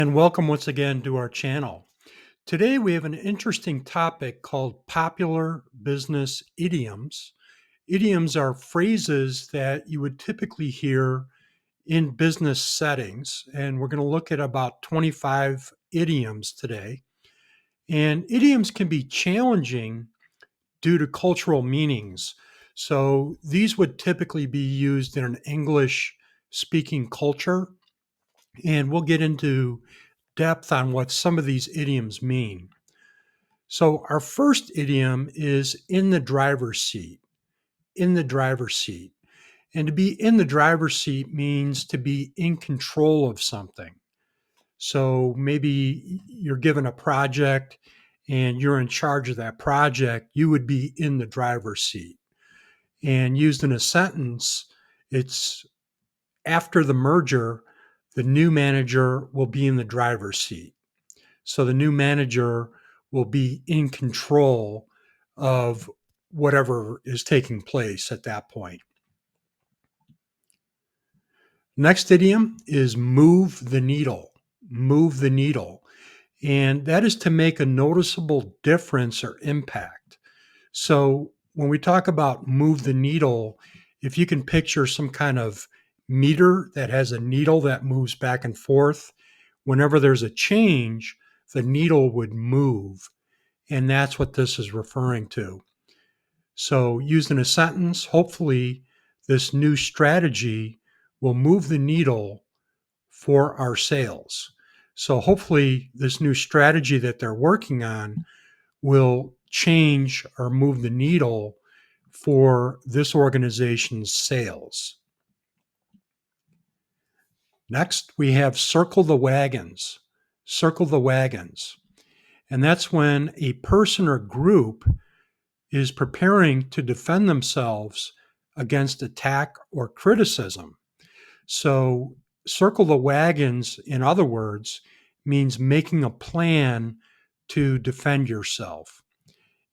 And welcome once again to our channel. Today we have an interesting topic called popular business idioms. Idioms are phrases that you would typically hear in business settings, and we're going to look at about 25 idioms today. And idioms can be challenging due to cultural meanings. So these would typically be used in an English speaking culture, and we'll get into depth on what some of these idioms mean. So, our first idiom is in the driver's seat. In the driver's seat. And to be in the driver's seat means to be in control of something. So, maybe you're given a project and you're in charge of that project, you would be in the driver's seat. And used in a sentence, it's after the merger, the new manager will be in the driver's seat. So the new manager will be in control of whatever is taking place at that point. Next idiom is move the needle. Move the needle. And that is to make a noticeable difference or impact. So when we talk about move the needle, if you can picture some kind of meter that has a needle that moves back and forth, whenever there's a change, the needle would move. And that's what this is referring to. So, used in a sentence, hopefully, this new strategy will move the needle for our sales. So, hopefully, this new strategy that they're working on will change or move the needle for this organization's sales. Next, we have circle the wagons. Circle the wagons. And that's when a person or group is preparing to defend themselves against attack or criticism. So, circle the wagons, in other words, means making a plan to defend yourself.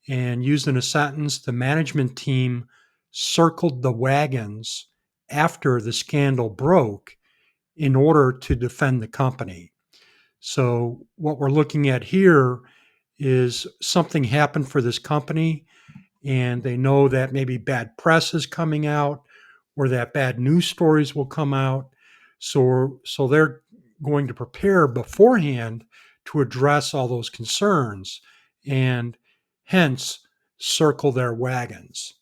And used in a sentence, the management team circled the wagons after the scandal broke in order to defend the company. So, what we're looking at here is something happened for this company and they know that maybe bad press is coming out or that bad news stories will come out. So they're going to prepare beforehand to address all those concerns and hence circle their wagons.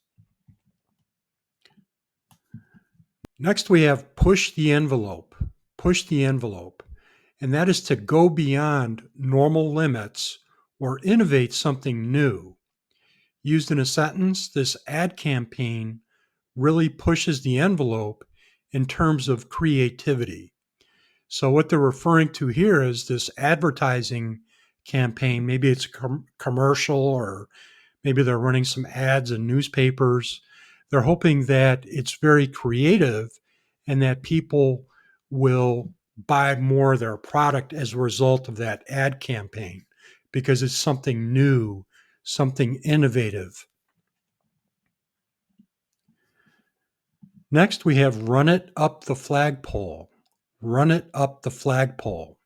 Next, we have push the envelope. Push the envelope. And that is to go beyond normal limits or innovate something new. Used in a sentence, this ad campaign really pushes the envelope in terms of creativity. So, what they're referring to here is this advertising campaign. Maybe it's a commercial, or maybe they're running some ads in newspapers. They're hoping that it's very creative and that people will buy more of their product as a result of that ad campaign because it's something new, something innovative. Next, we have run it up the flagpole. Run it up the flagpole.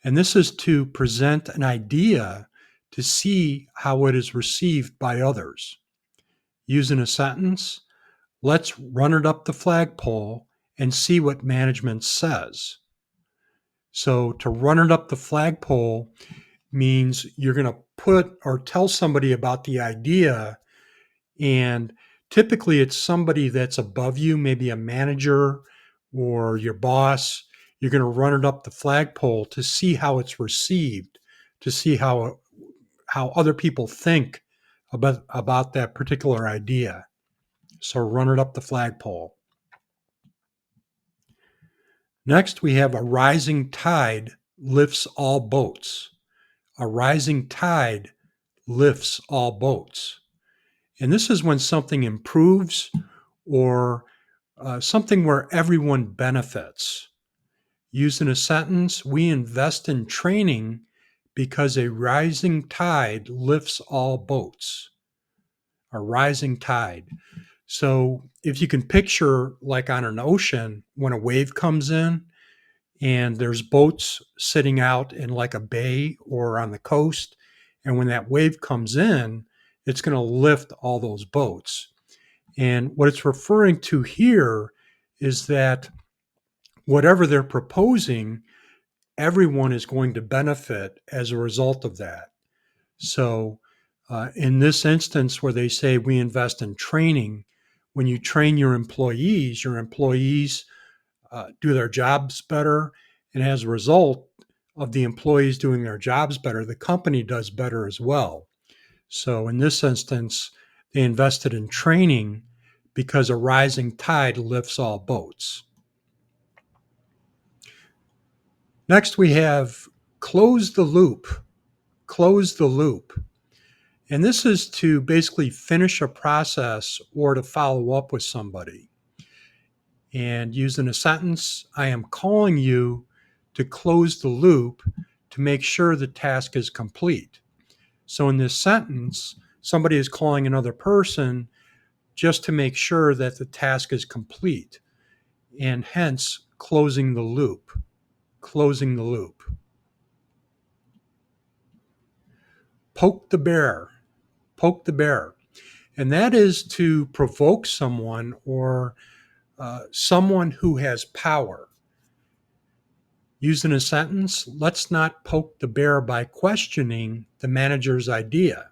And this is to present an idea to see how it is received by others. Using a sentence, let's run it up the flagpole and see what management says. So, to run it up the flagpole means you're going to put or tell somebody about the idea, and typically it's somebody that's above you, maybe a manager or your boss. You're going to run it up the flagpole to see how it's received, to see how other people think about that particular idea. So run it up the flagpole. Next, we have a rising tide lifts all boats. A rising tide lifts all boats. And this is when something improves or something where everyone benefits. Used in a sentence, we invest in training because a rising tide lifts all boats. A rising tide. So if you can picture, like on an ocean, when a wave comes in and there's boats sitting out in like a bay or on the coast. And when that wave comes in, it's going to lift all those boats. And what it's referring to here is that whatever they're proposing, everyone is going to benefit as a result of that. So, in this instance, where they say we invest in training, when you train your employees do their jobs better. And as a result of the employees doing their jobs better, the company does better as well. So, in this instance, they invested in training because a rising tide lifts all boats. Next, we have close the loop. Close the loop. And this is to basically finish a process or to follow up with somebody. And using a sentence, I am calling you to close the loop to make sure the task is complete. So in this sentence, somebody is calling another person just to make sure that the task is complete, and hence closing the loop. Closing the loop. Poke the bear. Poke the bear. And that is to provoke someone or someone who has power. Used in a sentence, let's not poke the bear by questioning the manager's idea.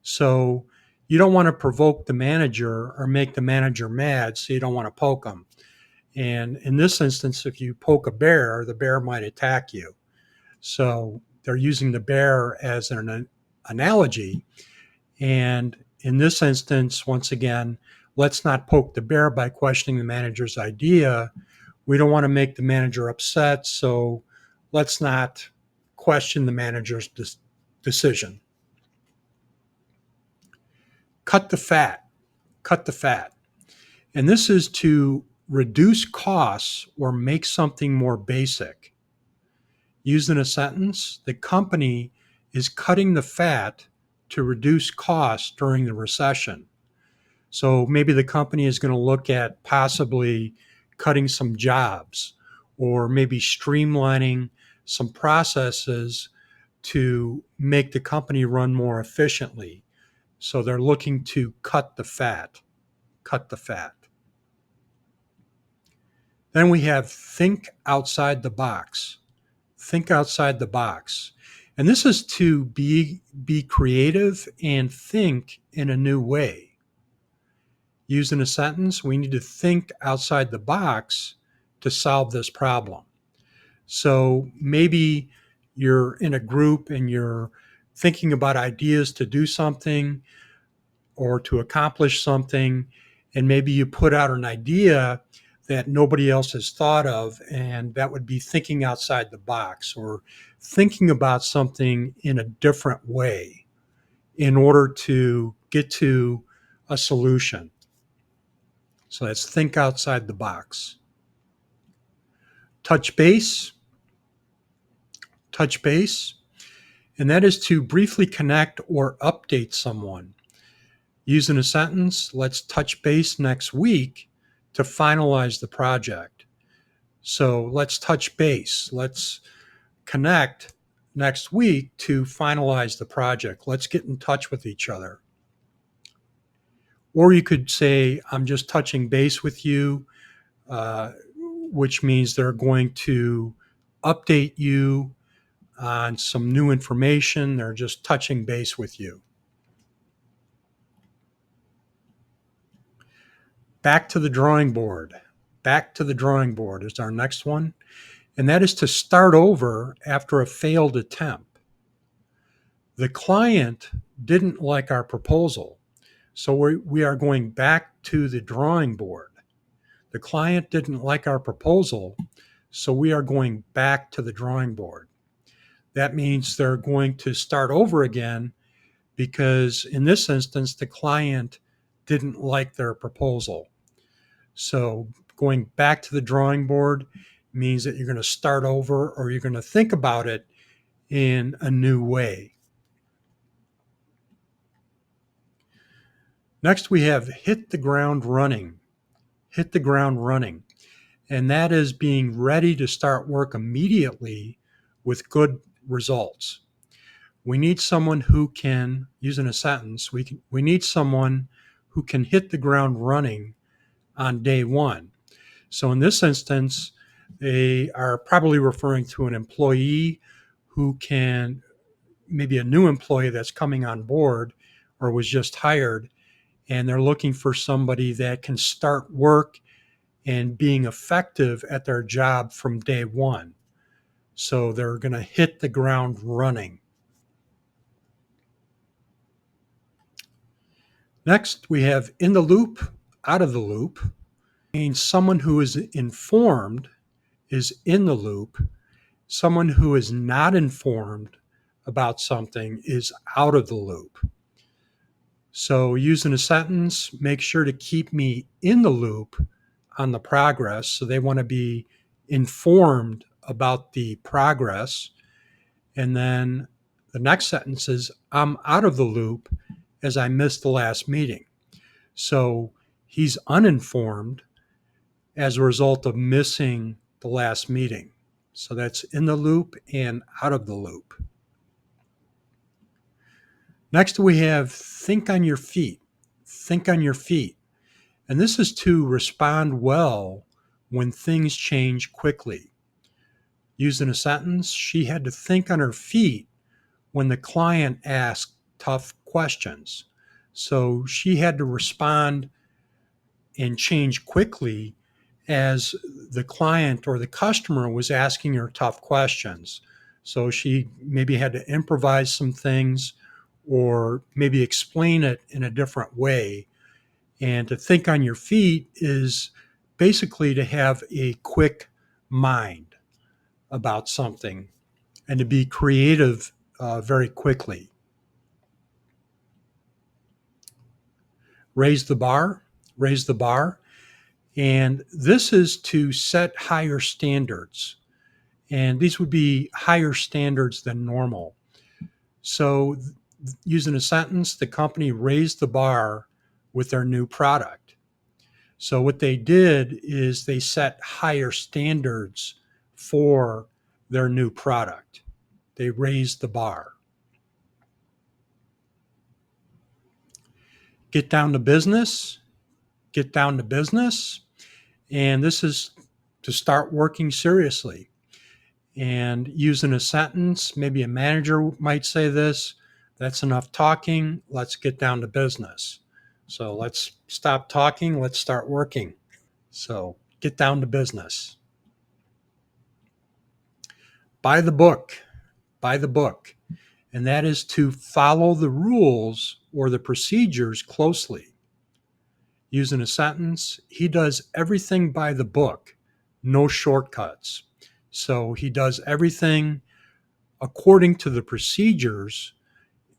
So you don't want to provoke the manager or make the manager mad, so you don't want to poke them. And in this instance, if you poke a bear, the bear might attack you. So they're using the bear as an analogy. And in this instance, once again, let's not poke the bear by questioning the manager's idea. We don't want to make the manager upset, so let's not question the manager's decision. Cut the fat. Cut the fat. And this is to reduce costs or make something more basic. Used in a sentence, the company is cutting the fat to reduce costs during the recession. So maybe the company is going to look at possibly cutting some jobs or maybe streamlining some processes to make the company run more efficiently. So they're looking to cut the fat. Cut the fat. Then we have think outside the box. Think outside the box. And this is to be creative and think in a new way. Used in a sentence, we need to think outside the box to solve this problem. So maybe you're in a group and you're thinking about ideas to do something or to accomplish something, and maybe you put out an idea that nobody else has thought of, and that would be thinking outside the box or thinking about something in a different way in order to get to a solution. So that's think outside the box. Touch base, touch base, and that is to briefly connect or update someone. Use in a sentence, let's touch base next week to finalize the project. So let's touch base. Let's connect next week to finalize the project. Let's get in touch with each other. Or you could say, I'm just touching base with you, which means they're going to update you on some new information. They're just touching base with you. Back to the drawing board. Back to the drawing board is our next one. And that is to start over after a failed attempt. The client didn't like our proposal, so we are going back to the drawing board. The client didn't like our proposal, so we are going back to the drawing board. That means they're going to start over again because in this instance, the client didn't like their proposal. So going back to the drawing board means that you're going to start over or you're going to think about it in a new way. Next, we have hit the ground running. Hit the ground running. and that is being ready to start work immediately with good results. We need someone who can, using a sentence, we need someone who can hit the ground running on day one. So in this instance, they are probably referring to an employee who can, maybe a new employee that's coming on board or was just hired, and they're looking for somebody that can start work and being effective at their job from day one. So they're going to hit the ground running. Next, we have in the loop, out of the loop. Means someone who is informed is in the loop. Someone who is not informed about something is out of the loop. So using a sentence, make sure to keep me in the loop on the progress. So they want to be informed about the progress. And then the next sentence is, I'm out of the loop as I missed the last meeting. So he's uninformed as a result of missing the last meeting. So that's in the loop and out of the loop. Next, we have think on your feet. Think on your feet. And this is to respond well when things change quickly. Using a sentence, she had to think on her feet when the client asked tough questions. So she had to respond and change quickly as the client or the customer was asking her tough questions. So she maybe had to improvise some things or maybe explain it in a different way. And to think on your feet is basically to have a quick mind about something and to be creative very quickly. Raise the bar, raise the bar. And this is to set higher standards. And these would be higher standards than normal. So, using a sentence, the company raised the bar with their new product. So, what they did is they set higher standards for their new product. They raised the bar. Get down to business. Get down to business. And this is to start working seriously. And using a sentence, maybe a manager might say this, that's enough talking, let's get down to business. So let's stop talking, let's start working. So get down to business. Buy the book, buy the book. And that is to follow the rules or the procedures closely. Using a sentence, he does everything by the book, no shortcuts. So he does everything according to the procedures,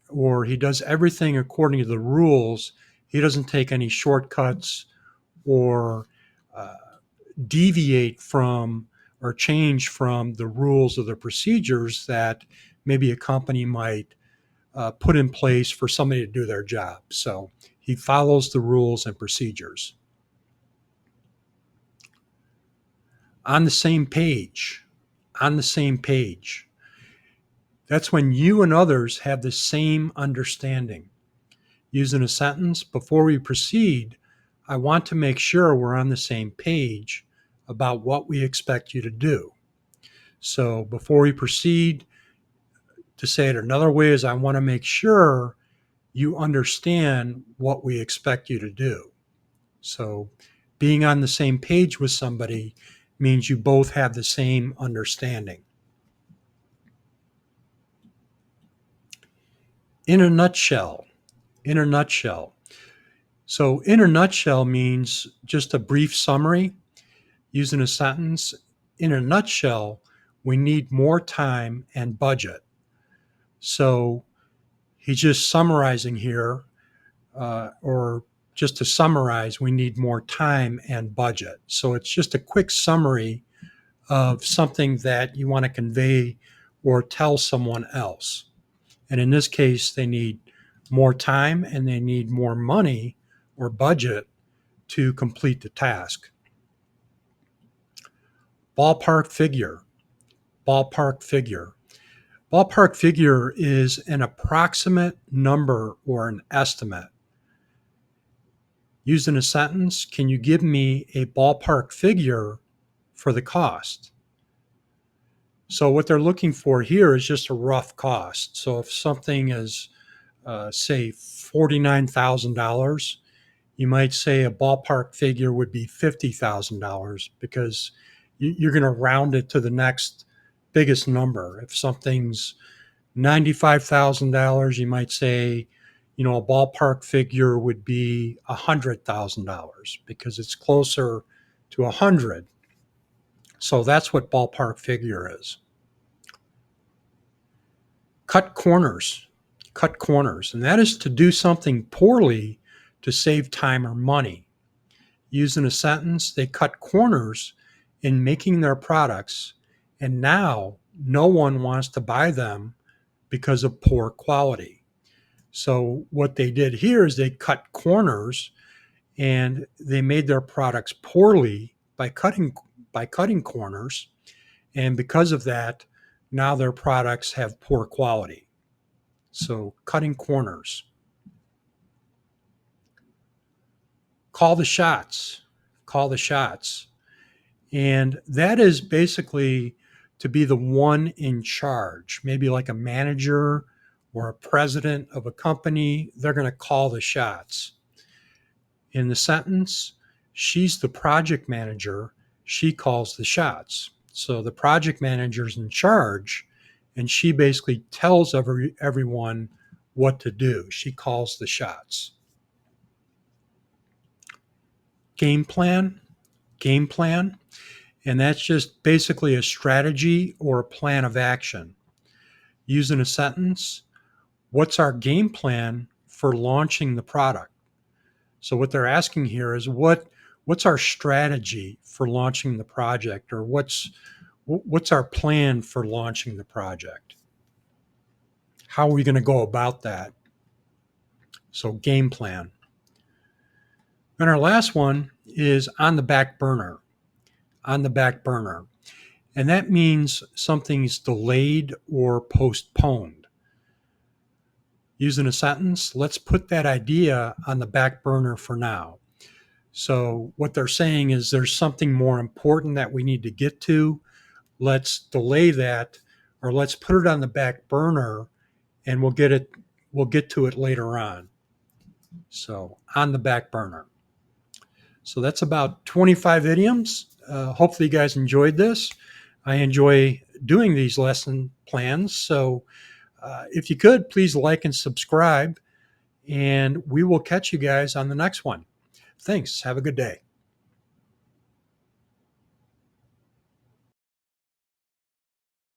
or he does everything according to the rules. He doesn't take any shortcuts or uh, deviate from or change from the rules or the procedures that maybe a company might put in place for somebody to do their job. So he follows the rules and procedures. On the same page, on the same page. That's when you and others have the same understanding. Using a sentence, before we proceed, I want to make sure we're on the same page about what we expect you to do. So before we proceed, to say it another way is I want to make sure you understand what we expect you to do. So being on the same page with somebody means you both have the same understanding. In a nutshell, in a nutshell. So in a nutshell means just a brief summary. Using a sentence, in a nutshell, we need more time and budget. So he's just summarizing here, or just to summarize, we need more time and budget. So it's just a quick summary of something that you want to convey or tell someone else. And in this case, they need more time and they need more money or budget to complete the task. Ballpark figure. Ballpark figure. Ballpark figure is an approximate number or an estimate. Used in a sentence, can you give me a ballpark figure for the cost? So what they're looking for here is just a rough cost. So if something is, say, $49,000, you might say a ballpark figure would be $50,000 because you're going to round it to the next biggest number. If something's $95,000, you might say, a ballpark figure would be $100,000 because it's closer to 100. So that's what ballpark figure is. Cut corners. Cut corners. And that is to do something poorly to save time or money. Used in a sentence, they cut corners in making their products, and now no one wants to buy them because of poor quality. So what they did here is they cut corners and they made their products poorly by cutting corners, and because of that, now their products have poor quality. So cutting corners. Call the shots. Call the shots. And that is basically to be the one in charge, maybe like a manager or a president of a company. They're going to call the shots. In the sentence, she's the project manager. She calls the shots. So the project manager's in charge, and she basically tells everyone what to do. She calls the shots. Game plan. Game plan. And that's just basically a strategy or a plan of action. Used in a sentence, what's our game plan for launching the product? So what they're asking here is what's our strategy for launching the project, or what's our plan for launching the project? How are we going to go about that? So game plan. And our last one is on the back burner. On the back burner. And that means something's delayed or postponed. Used in a sentence, let's put that idea on the back burner for now. So what they're saying is there's something more important that we need to get to. Let's delay that, or let's put it on the back burner, and we'll get to it later on. So on the back burner. So that's about 25 idioms. Hopefully you guys enjoyed this. I enjoy doing these lesson plans. So if you could, please like and subscribe, and we will catch you guys on the next one. Thanks. Have a good day.